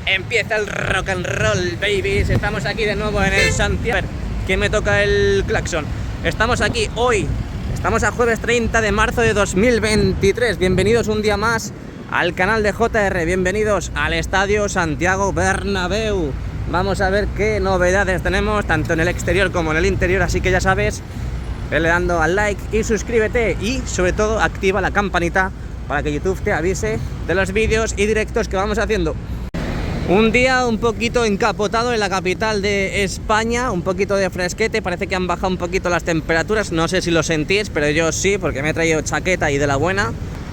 Empieza el rock and roll, babies. Estamos aquí de nuevo en el Santiago. A ver, ¿quién me toca el claxon? Estamos aquí hoy. Estamos a jueves 30 de marzo de 2023. Bienvenidos un día más al canal de JR. Bienvenidos al Estadio Santiago Bernabéu. Vamos a ver qué novedades tenemos, tanto en el exterior como en el interior. Así que ya sabes, vele dando al like y suscríbete. Y sobre todo activa la campanita para que YouTube te avise de los vídeos y directos que vamos haciendo. Un día un poquito encapotado en la capital de España, un poquito de fresquete, parece que han bajado un poquito las temperaturas, no sé si lo sentís, pero yo sí, porque me he traído chaqueta y de la buena.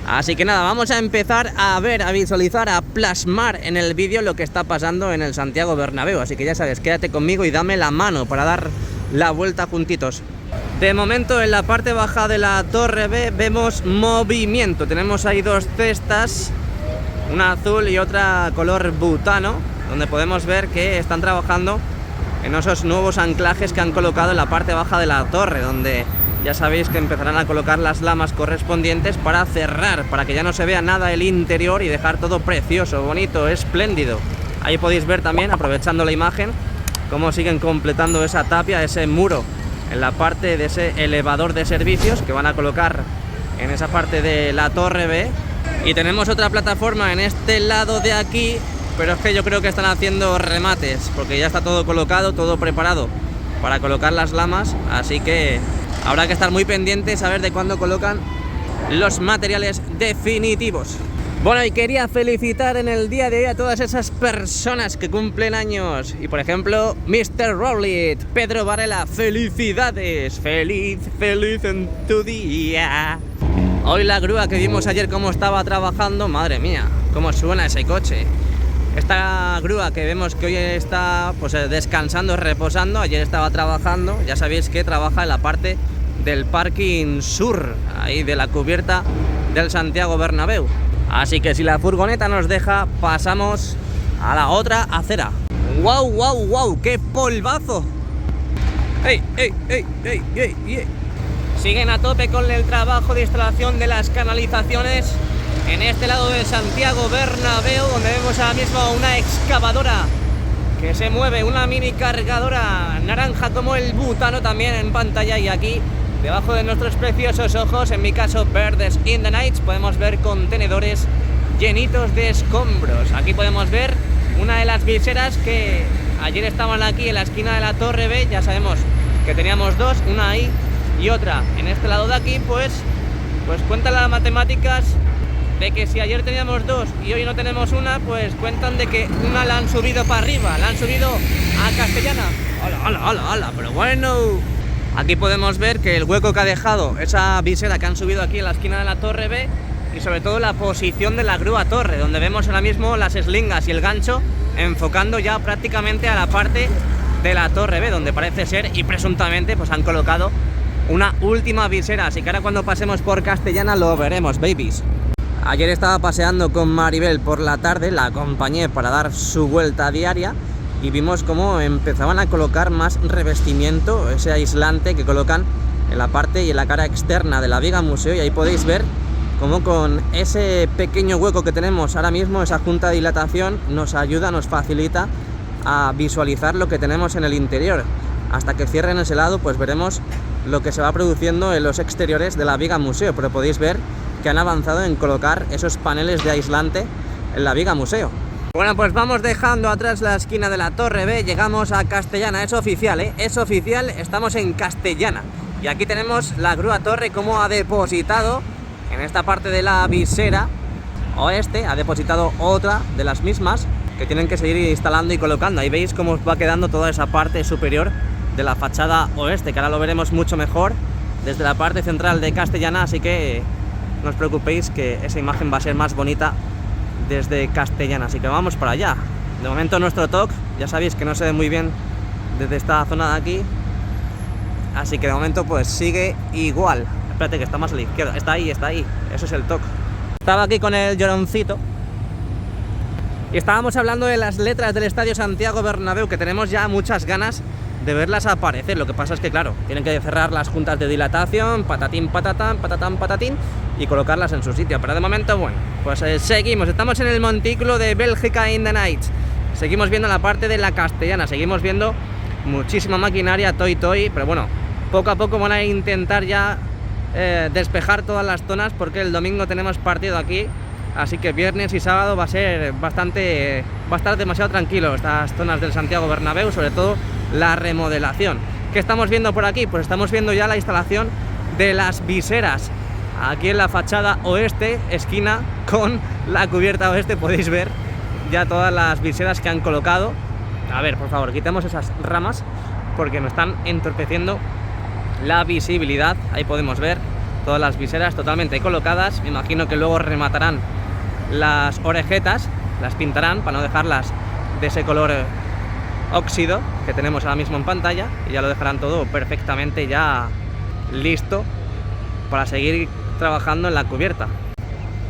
Así que nada, vamos a empezar a ver, a visualizar, a plasmar en el vídeo lo que está pasando en el Santiago Bernabéu. Así que ya sabes, quédate conmigo y dame la mano para dar la vuelta juntitos. De momento en la parte baja de la Torre B vemos movimiento, tenemos ahí dos cestas, una azul y otra color butano, donde podemos ver que están trabajando en esos nuevos anclajes que han colocado en la parte baja de la torre, donde ya sabéis que empezarán a colocar las lamas correspondientes para cerrar, para que ya no se vea nada el interior y dejar todo precioso, bonito, espléndido. Ahí podéis ver también, aprovechando la imagen, cómo siguen completando esa tapia, ese muro en la parte de ese elevador de servicios que van a colocar en esa parte de la Torre B. Y tenemos otra plataforma en este lado de aquí, pero es que yo creo que están haciendo remates, porque ya está todo colocado, todo preparado para colocar las lamas, así que habrá que estar muy pendientes a ver de cuándo colocan los materiales definitivos. Bueno, y quería felicitar en el día de hoy a todas esas personas que cumplen años. Y por ejemplo, Mr. Rowlet, Pedro Varela, felicidades, feliz en tu día. Hoy la grúa que vimos ayer cómo estaba trabajando, madre mía, cómo suena ese coche. Esta grúa que vemos que hoy está pues descansando, reposando, ayer estaba trabajando, ya sabéis que trabaja en la parte del parking sur, ahí de la cubierta del Santiago Bernabéu. Así que si la furgoneta nos deja, pasamos a la otra acera. ¡Wow, wow, wow! ¡Qué polvazo! ¡Ey, ey, ey, ey, ey, ey! Siguen a tope con el trabajo de instalación de las canalizaciones en este lado de Santiago Bernabéu, donde vemos ahora mismo una excavadora que se mueve, una mini cargadora naranja como el butano también en pantalla, y aquí debajo de nuestros preciosos ojos, en mi caso verdes in the night, podemos ver contenedores llenitos de escombros. Aquí podemos ver una de las viseras que ayer estaban aquí en la esquina de la Torre B, ya sabemos que teníamos dos, una ahí y otra en este lado de aquí, pues cuentan las matemáticas de que si ayer teníamos dos y hoy no tenemos una, pues cuentan de que una la han subido para arriba, la han subido a Castellana. ¡Hala! Pero bueno, aquí podemos ver que el hueco que ha dejado esa visera que han subido aquí en la esquina de la Torre B, y sobre todo la posición de la grúa torre, donde vemos ahora mismo las eslingas y el gancho enfocando ya prácticamente a la parte de la Torre B, donde parece ser y presuntamente pues han colocado una última visera. Así que ahora cuando pasemos por Castellana lo veremos, babies. Ayer estaba paseando con Maribel por la tarde, la acompañé para dar su vuelta diaria y vimos cómo empezaban a colocar más revestimiento, ese aislante que colocan en la parte y en la cara externa de la viga museo, y ahí podéis ver cómo con ese pequeño hueco que tenemos ahora mismo, esa junta de dilatación nos ayuda, nos facilita a visualizar lo que tenemos en el interior. Hasta que cierren ese lado, pues veremos lo que se va produciendo en los exteriores de la viga museo, pero podéis ver que han avanzado en colocar esos paneles de aislante en la viga museo. Bueno, pues vamos dejando atrás la esquina de la Torre B, llegamos a Castellana, es oficial, es oficial, estamos en Castellana. Y aquí tenemos la grúa torre como ha depositado en esta parte de la visera oeste, ha depositado otra de las mismas que tienen que seguir instalando y colocando. Ahí veis cómo va quedando toda esa parte superior de la fachada oeste, que ahora lo veremos mucho mejor desde la parte central de Castellana, así que no os preocupéis que esa imagen va a ser más bonita desde Castellana, así que vamos para allá. De momento nuestro TOC, ya sabéis que no se ve muy bien desde esta zona de aquí, así que de momento pues sigue igual. Espérate que está más a la izquierda, está ahí, eso es el TOC. Estaba aquí con el lloroncito y estábamos hablando de las letras del Estadio Santiago Bernabéu, que tenemos ya muchas ganas de verlas aparecer. Lo que pasa es que claro, tienen que cerrar las juntas de dilatación, patatín, patatán, patatán, patatín, y colocarlas en su sitio. Pero de momento, bueno, pues seguimos. Estamos en el montículo de Bélgica in the Night. seguimos viendo la parte de la Castellana, seguimos viendo muchísima maquinaria, toy, pero bueno, poco a poco van a intentar ya despejar todas las zonas, porque el domingo tenemos partido aquí, así que viernes y sábado va a estar demasiado tranquilo estas zonas del Santiago Bernabéu, sobre todo la remodelación. ¿Qué estamos viendo por aquí? Pues estamos viendo ya la instalación de las viseras. Aquí en la fachada oeste, esquina con la cubierta oeste, podéis ver ya todas las viseras que han colocado. A ver, por favor, quitemos esas ramas porque nos están entorpeciendo la visibilidad. Ahí podemos ver todas las viseras totalmente colocadas. Me imagino que luego rematarán las orejetas, las pintarán para no dejarlas de ese color óxido que tenemos ahora mismo en pantalla, y ya lo dejarán todo perfectamente ya listo para seguir trabajando en la cubierta.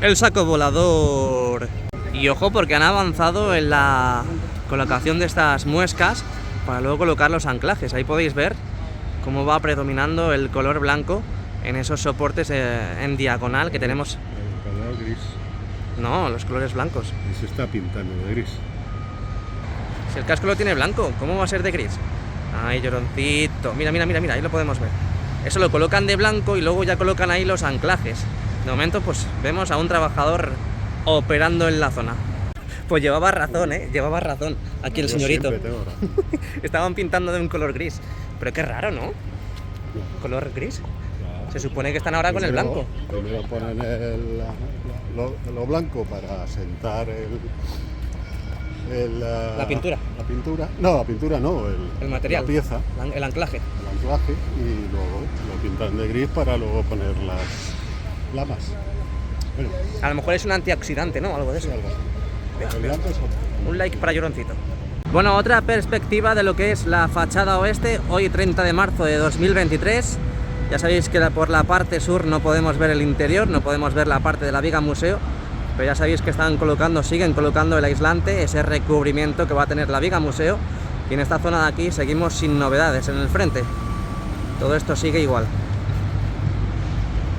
El saco volador. Y ojo, porque han avanzado en la colocación de estas muescas para luego colocar los anclajes. Ahí podéis ver cómo va predominando el color blanco en esos soportes en diagonal que tenemos. El color gris. No, los colores blancos. Y se está pintando de gris. Si el casco lo tiene blanco, ¿cómo va a ser de gris? Ay, lloroncito. Mira, ahí lo podemos ver. Eso lo colocan de blanco y luego ya colocan ahí los anclajes. De momento, pues vemos a un trabajador operando en la zona. Pues llevaba razón, llevaba razón aquí el señorito. Estaban pintando de un color gris. Pero qué raro, ¿no? ¿Color gris? Claro. Se supone que están ahora con el blanco. Primero ponen lo blanco para sentar la pintura. La pintura. No, la pintura no. El material. La pieza. El anclaje. El anclaje. Y luego lo pintan de gris para luego poner las lamas. Bueno, A lo mejor es un antioxidante, ¿no? Algo de eso. sí, algo así. El blanco es otro. Un like para lloroncito. Bueno, otra perspectiva de lo que es la fachada oeste, hoy 30 de marzo de 2023. Ya sabéis que por la parte sur no podemos ver el interior, no podemos ver la parte de la viga museo, pero ya sabéis que siguen colocando el aislante, ese recubrimiento que va a tener la viga museo, y en esta zona de aquí seguimos sin novedades en el frente. Todo esto sigue igual.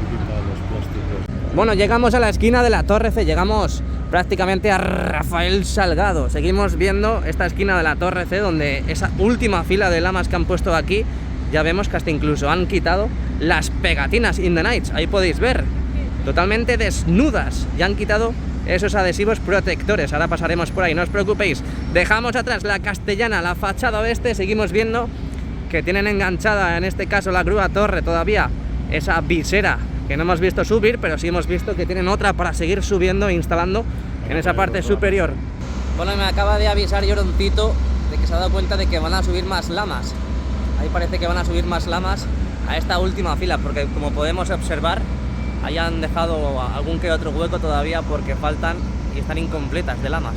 Y pintar los plásticos. Bueno, llegamos a la esquina de la Torre C, llegamos prácticamente a Rafael Salgado. Seguimos viendo esta esquina de la Torre C, donde esa última fila de lamas que han puesto aquí, ya vemos que hasta incluso han quitado las pegatinas In The Nights. Ahí podéis ver, totalmente desnudas. Ya han quitado esos adhesivos protectores. Ahora pasaremos por ahí, no os preocupéis. Dejamos atrás la Castellana, la fachada oeste. Seguimos viendo que tienen enganchada, en este caso la grúa torre, todavía esa visera que no hemos visto subir, pero sí hemos visto que tienen otra para seguir subiendo e instalando en esa parte superior. Bueno, me acaba de avisar Lloroncito de que se ha dado cuenta de que van a subir más lamas. Ahí parece que van a subir más lamas a esta última fila, porque como podemos observar, ahí han dejado algún que otro hueco todavía porque faltan y están incompletas de lamas.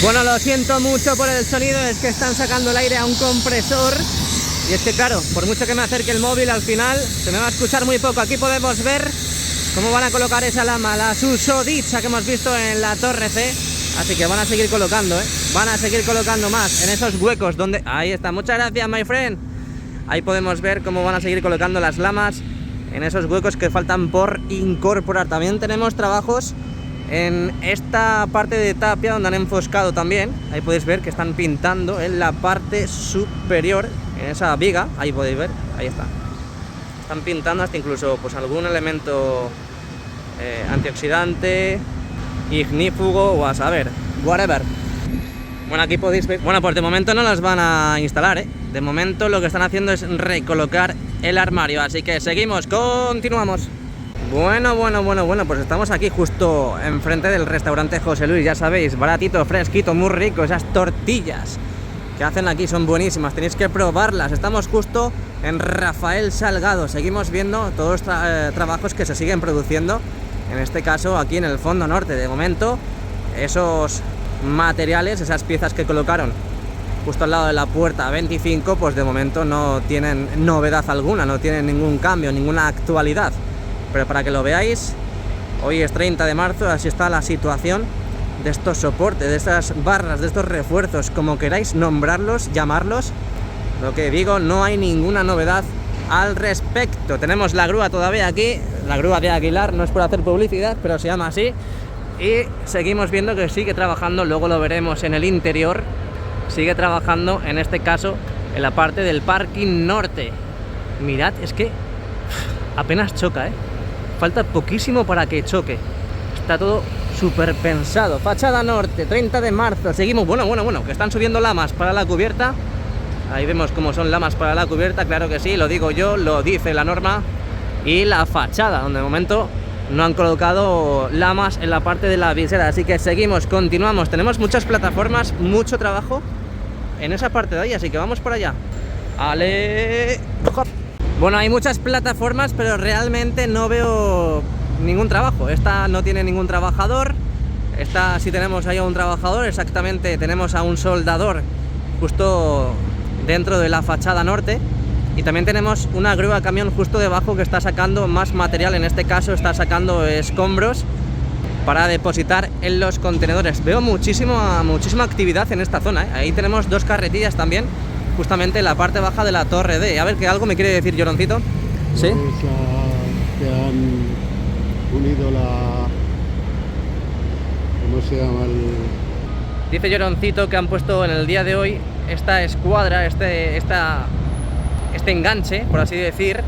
Bueno, lo siento mucho por el sonido, es que están sacando el aire a un compresor. Y es que claro, por mucho que me acerque el móvil, al final se me va a escuchar muy poco. Aquí podemos ver cómo van a colocar esa lama, la susodicha que hemos visto en la Torre C. Así que van a seguir colocando, van a seguir colocando más en esos huecos donde... Ahí está, muchas gracias, my friend. Ahí podemos ver cómo van a seguir colocando las lamas en esos huecos que faltan por incorporar. También tenemos trabajos en esta parte de tapia donde han enfoscado también. Ahí podéis ver que están pintando en la parte superior, en esa viga. Ahí podéis ver, ahí está. Están pintando hasta incluso pues algún elemento antioxidante, ignífugo o a saber, whatever. Bueno, aquí podéis ver. Bueno, pues de momento no las van a instalar, De momento lo que están haciendo es recolocar el armario. Así que seguimos, continuamos. Bueno, pues estamos aquí justo enfrente del restaurante José Luis, ya sabéis, baratito, fresquito, muy rico. Esas tortillas que hacen aquí son buenísimas, tenéis que probarlas. Estamos justo en Rafael Salgado, seguimos viendo todos los trabajos que se siguen produciendo, en este caso aquí en el fondo norte. De momento, esos materiales, esas piezas que colocaron justo al lado de la puerta 25, pues de momento no tienen novedad alguna, no tienen ningún cambio, ninguna actualidad. Pero para que lo veáis, hoy es 30 de marzo, así está la situación de estos soportes, de estas barras, de estos refuerzos, como queráis nombrarlos, llamarlos. Lo que digo, no hay ninguna novedad al respecto. Tenemos la grúa todavía aquí, la grúa de Aguilar, no es por hacer publicidad, pero se llama así. Y seguimos viendo que sigue trabajando, luego lo veremos en el interior. Sigue trabajando, en este caso, en la parte del parking norte. Mirad, es que apenas choca, ¿eh? Falta poquísimo para que choque. Está todo súper pensado. Fachada norte, 30 de marzo. Seguimos, bueno, que están subiendo lamas para la cubierta. Ahí vemos cómo son lamas para la cubierta, claro que sí, lo digo yo, lo dice la norma. Y la fachada, donde de momento no han colocado lamas en la parte de la visera. Así que seguimos, continuamos. Tenemos muchas plataformas, mucho trabajo en esa parte de ahí, así que vamos por allá. ¡Ale! Bueno, hay muchas plataformas, pero realmente no veo ningún trabajo. Esta no tiene ningún trabajador. Esta sí tenemos ahí a un trabajador, exactamente tenemos a un soldador justo dentro de la fachada norte. Y también tenemos una grúa camión justo debajo que está sacando más material. En este caso está sacando escombros para depositar en los contenedores. Veo muchísima actividad en esta zona, ¿eh? Ahí tenemos dos carretillas también, justamente en la parte baja de la torre D. A ver, que algo me quiere decir Lloroncito. ¿Sí? Es que han unido la... ¿Cómo se llama? Dice Lloroncito que han puesto en el día de hoy esta escuadra, este enganche, por así decir,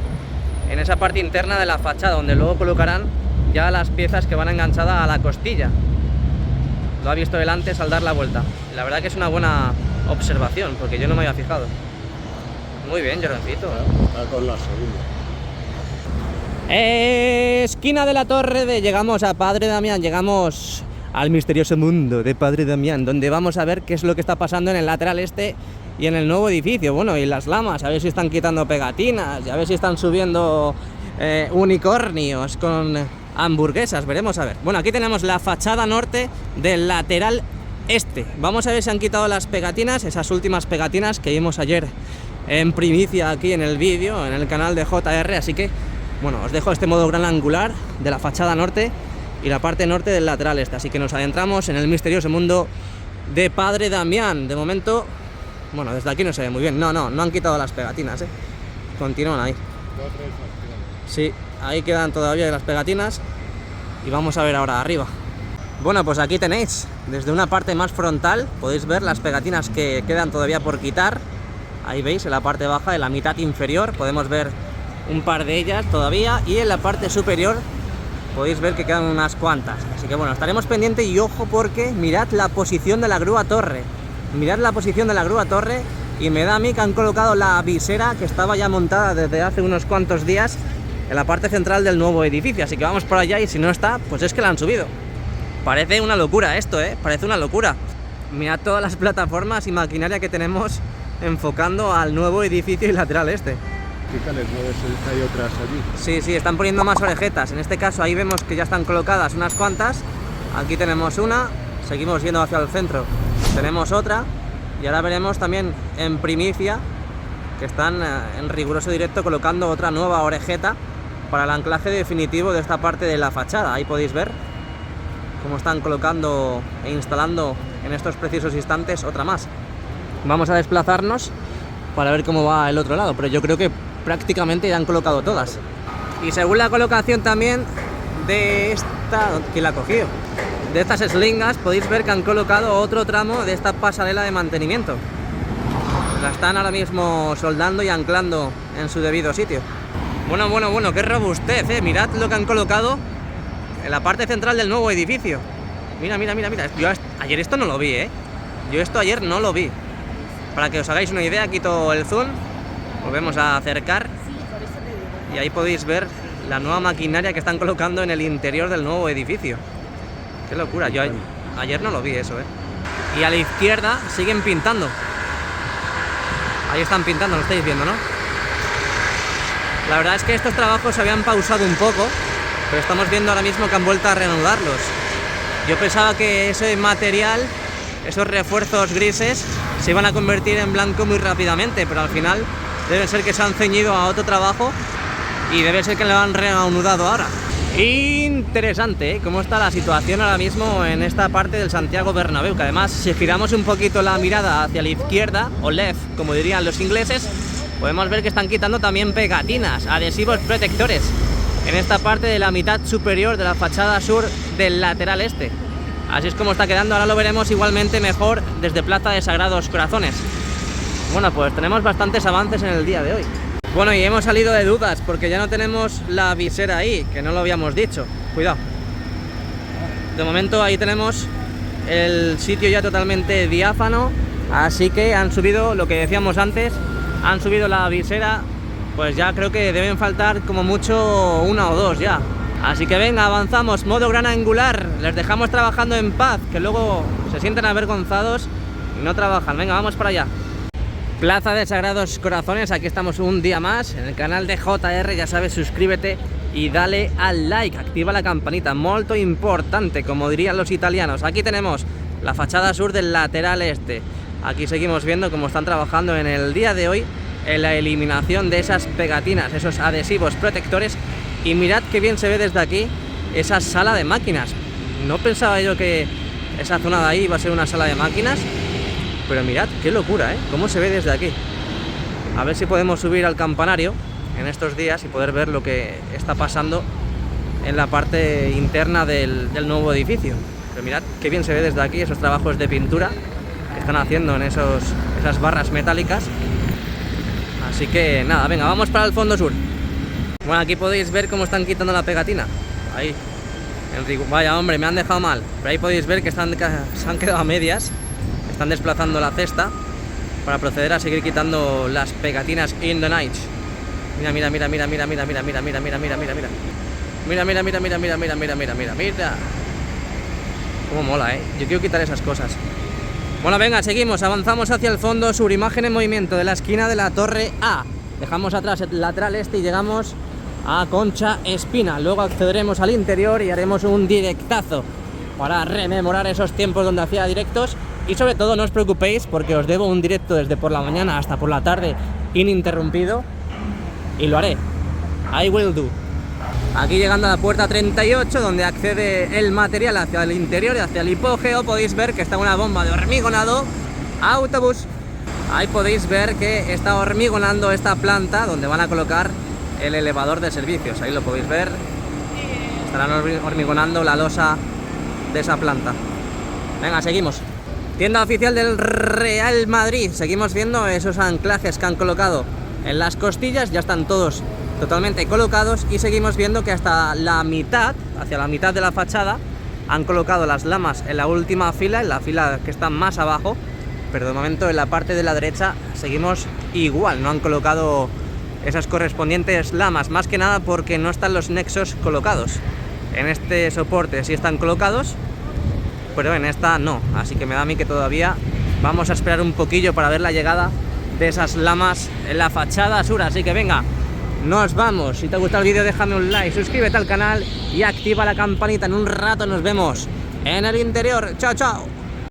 en esa parte interna de la fachada, donde luego colocarán ya las piezas que van enganchadas a la costilla. Lo ha visto él antes al dar la vuelta. La verdad que es una buena observación, porque yo no me había fijado. Muy bien, Lloroncito. Está con la segunda. Esquina de la torre de... Llegamos a Padre Damián, llegamos al misterioso mundo de Padre Damián, donde vamos a ver qué es lo que está pasando en el lateral este y en el nuevo edificio. Bueno, y las lamas, a ver si están quitando pegatinas, y a ver si están subiendo unicornios con hamburguesas, veremos a ver. Bueno, aquí tenemos la fachada norte del lateral este. Vamos a ver si han quitado las pegatinas, esas últimas pegatinas que vimos ayer en primicia aquí en el vídeo, en el canal de JR, así que, bueno, os dejo este modo gran angular de la fachada norte y la parte norte del lateral este, así que nos adentramos en el misterioso mundo de Padre Damián. De momento, bueno, desde aquí no se ve muy bien, no han quitado las pegatinas, continúan ahí. Sí, ahí quedan todavía las pegatinas y vamos a ver ahora arriba. Bueno, pues aquí tenéis, desde una parte más frontal, podéis ver las pegatinas que quedan todavía por quitar. Ahí veis, en la parte baja, en la mitad inferior, podemos ver un par de ellas todavía, y en la parte superior podéis ver que quedan unas cuantas. Así que bueno, estaremos pendientes y ojo, porque mirad la posición de la grúa torre. Mirad la posición de la grúa torre, y me da a mí que han colocado la visera que estaba ya montada desde hace unos cuantos días en la parte central del nuevo edificio. Así que vamos por allá, y si no está, pues es que la han subido. Parece una locura esto, parece una locura. Mirad todas las plataformas y maquinaria que tenemos enfocando al nuevo edificio y lateral este. Fíjales, ¿no ves? Hay otras allí. Sí, están poniendo más orejetas. En este caso ahí vemos que ya están colocadas unas cuantas. Aquí tenemos una, seguimos yendo hacia el centro, tenemos otra, y ahora veremos también en primicia que están en riguroso directo colocando otra nueva orejeta para el anclaje definitivo de esta parte de la fachada. Ahí podéis ver cómo están colocando e instalando en estos precisos instantes otra más. Vamos a desplazarnos para ver cómo va el otro lado, pero yo creo que prácticamente ya han colocado todas. Y según la colocación también de esta... ¿Quién la ha cogido? De estas eslingas, podéis ver que han colocado otro tramo de esta pasarela de mantenimiento. La están ahora mismo soldando y anclando en su debido sitio. Bueno, qué robustez, mirad lo que han colocado en la parte central del nuevo edificio. Mira. Yo ayer esto no lo vi, Yo esto ayer no lo vi. Para que os hagáis una idea, quito el zoom, volvemos a acercar y ahí podéis ver la nueva maquinaria que están colocando en el interior del nuevo edificio. Qué locura, yo ayer no lo vi eso, Y a la izquierda siguen pintando. Ahí están pintando, lo estáis viendo, ¿no? La verdad es que estos trabajos se habían pausado un poco, pero estamos viendo ahora mismo que han vuelto a reanudarlos. Yo pensaba que ese material, esos refuerzos grises, se iban a convertir en blanco muy rápidamente, pero al final debe ser que se han ceñido a otro trabajo y debe ser que lo han reanudado ahora. Interesante, cómo está la situación ahora mismo en esta parte del Santiago Bernabéu, que además, si giramos un poquito la mirada hacia la izquierda, o left, como dirían los ingleses, podemos ver que están quitando también pegatinas, adhesivos protectores, en esta parte de la mitad superior de la fachada sur del lateral este. Así es como está quedando. Ahora lo veremos igualmente mejor desde Plaza de Sagrados Corazones. Bueno, pues tenemos bastantes avances en el día de hoy. Bueno, y hemos salido de dudas porque ya no tenemos la visera ahí, que no lo habíamos dicho. Cuidado. De momento ahí tenemos el sitio ya totalmente diáfano, así que han subido lo que decíamos antes, han subido la visera, pues ya creo que deben faltar como mucho una o dos ya. Así que venga, avanzamos, modo gran angular, les dejamos trabajando en paz, que luego se sienten avergonzados y no trabajan. Venga, vamos para allá. Plaza de Sagrados Corazones, aquí estamos un día más en el canal de JR, ya sabes, suscríbete y dale al like, activa la campanita, molto importante, como dirían los italianos. Aquí tenemos la fachada sur del lateral este. Aquí seguimos viendo cómo están trabajando en el día de hoy en la eliminación de esas pegatinas, esos adhesivos protectores. Y mirad qué bien se ve desde aquí esa sala de máquinas. No pensaba yo que esa zona de ahí iba a ser una sala de máquinas, pero mirad qué locura, ¿eh? Cómo se ve desde aquí. A ver si podemos subir al campanario en estos días y poder ver lo que está pasando en la parte interna del nuevo edificio. Pero mirad qué bien se ve desde aquí esos trabajos de pintura que están haciendo en esas barras metálicas. Así que nada, venga, vamos para el fondo sur. Bueno, aquí podéis ver cómo están quitando la pegatina. Ahí, vaya hombre, me han dejado mal. Pero ahí podéis ver que se han quedado a medias. Están desplazando la cesta para proceder a seguir quitando las pegatinas in the night. Mira, mira, mira, mira, mira, mira, mira, mira, mira, mira, mira, mira, mira. Mira, mira, mira, mira, mira, mira, mira, mira, mira, mira. Cómo mola, Yo quiero quitar esas cosas. Bueno, venga, seguimos, avanzamos hacia el fondo sur, imagen en movimiento de la esquina de la Torre A. Dejamos atrás el lateral este y llegamos a Concha Espina. Luego accederemos al interior y haremos un directazo para rememorar esos tiempos donde hacía directos. Y sobre todo no os preocupéis porque os debo un directo desde por la mañana hasta por la tarde ininterrumpido. Y lo haré. I will do. Aquí llegando a la puerta 38, donde accede el material hacia el interior y hacia el hipogeo, podéis ver que está una bomba de hormigonado. Autobús. Ahí podéis ver que está hormigonando esta planta donde van a colocar el elevador de servicios. Ahí lo podéis ver. Estarán hormigonando la losa de esa planta. Venga, seguimos. Tienda oficial del Real Madrid. Seguimos viendo esos anclajes que han colocado en las costillas. Ya están todos totalmente colocados. Y seguimos viendo que hasta la mitad, hacia la mitad de la fachada, han colocado las lamas en la última fila, en la fila que está más abajo. Pero de momento en la parte de la derecha seguimos igual. No han colocado esas correspondientes lamas. Más que nada porque no están los nexos colocados. En este soporte sí están colocados, pero en esta no, así que me da a mí que todavía vamos a esperar un poquillo para ver la llegada de esas lamas en la fachada sur. Así que venga, nos vamos. Si te ha gustado el vídeo déjame un like, suscríbete al canal y activa la campanita. En un rato nos vemos en el interior. Chao, chao.